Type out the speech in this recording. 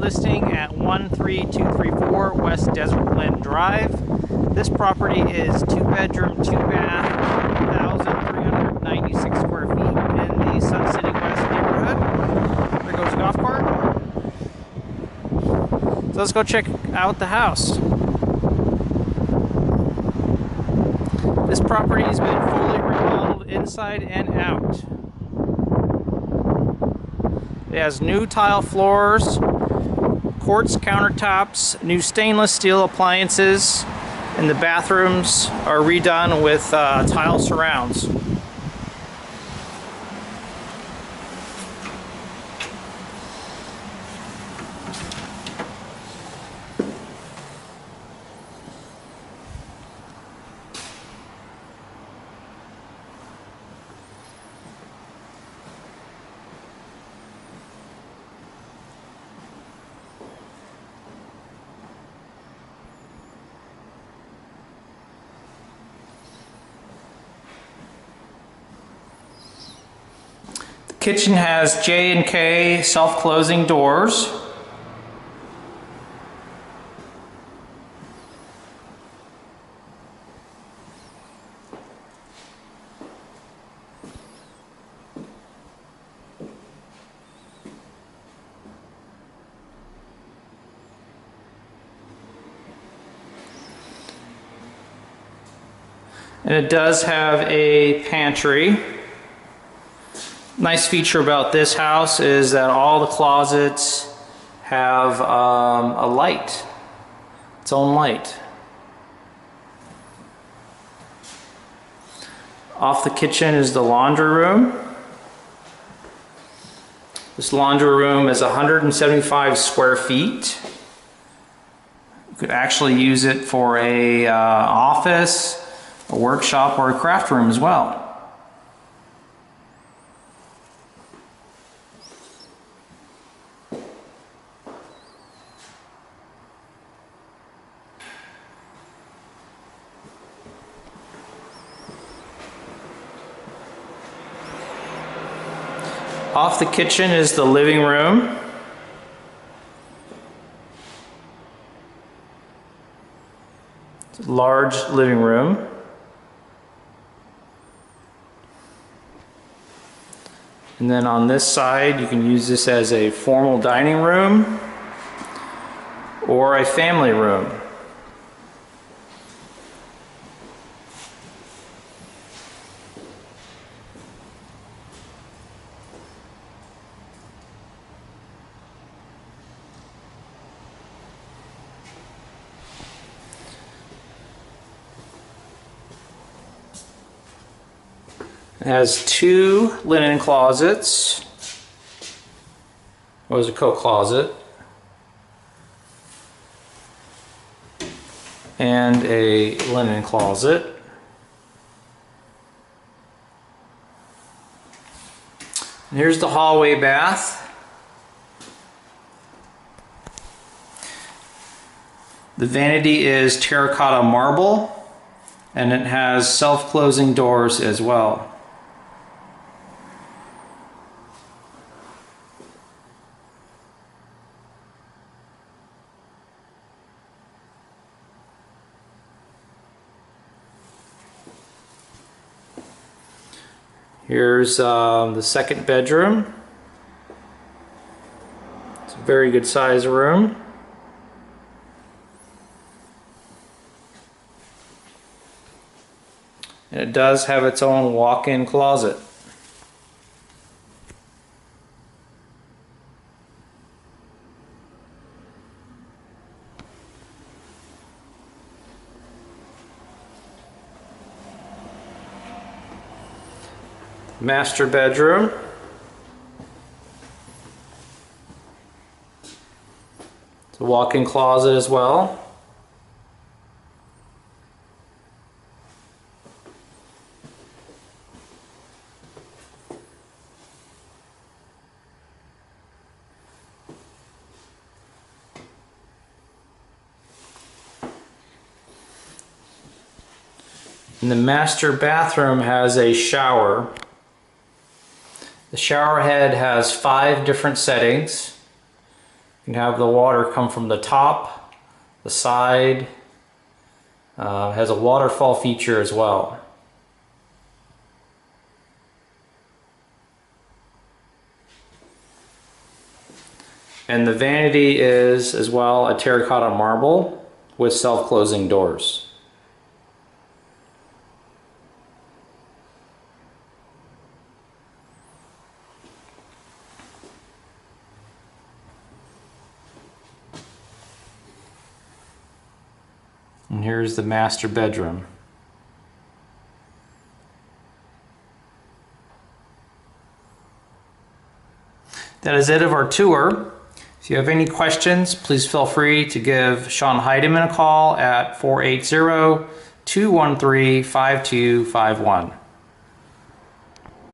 listing at 13234 West Desert Glen Drive. This property is 2-bedroom, 2-bath, 1,396 square feet in the Sun City West neighborhood. There goes the golf cart. So let's go check out the house. This property has been fully remodeled inside and out. It has new tile floors, quartz countertops, new stainless steel appliances, and the bathrooms are redone with tile surrounds. Kitchen has J&K self-closing doors. And it does have a pantry. Nice feature about this house is that all the closets have a light, its own light. Off the kitchen is the laundry room. This laundry room is 175 square feet. You could actually use it for a office, a workshop, or a craft room as well. Off the kitchen is the living room. It's a large living room. And then on this side, you can use this as a formal dining room or a family room. It has two linen closets. Or is a coat closet. And a linen closet. And here's the hallway bath. The vanity is terracotta marble, and it has self-closing doors as well. Here's the second bedroom. It's a very good size room. And it does have its own walk-in closet. Master bedroom. It's a walk-in closet as well. And the master bathroom has a shower. The shower head has 5 different settings. You can have the water come from the top, the side. Has a waterfall feature as well. And the vanity is as well a terracotta marble with self-closing doors. And here's the master bedroom. That is it of our tour. If you have any questions, please feel free to give Sean Heideman a call at 480-213-5251.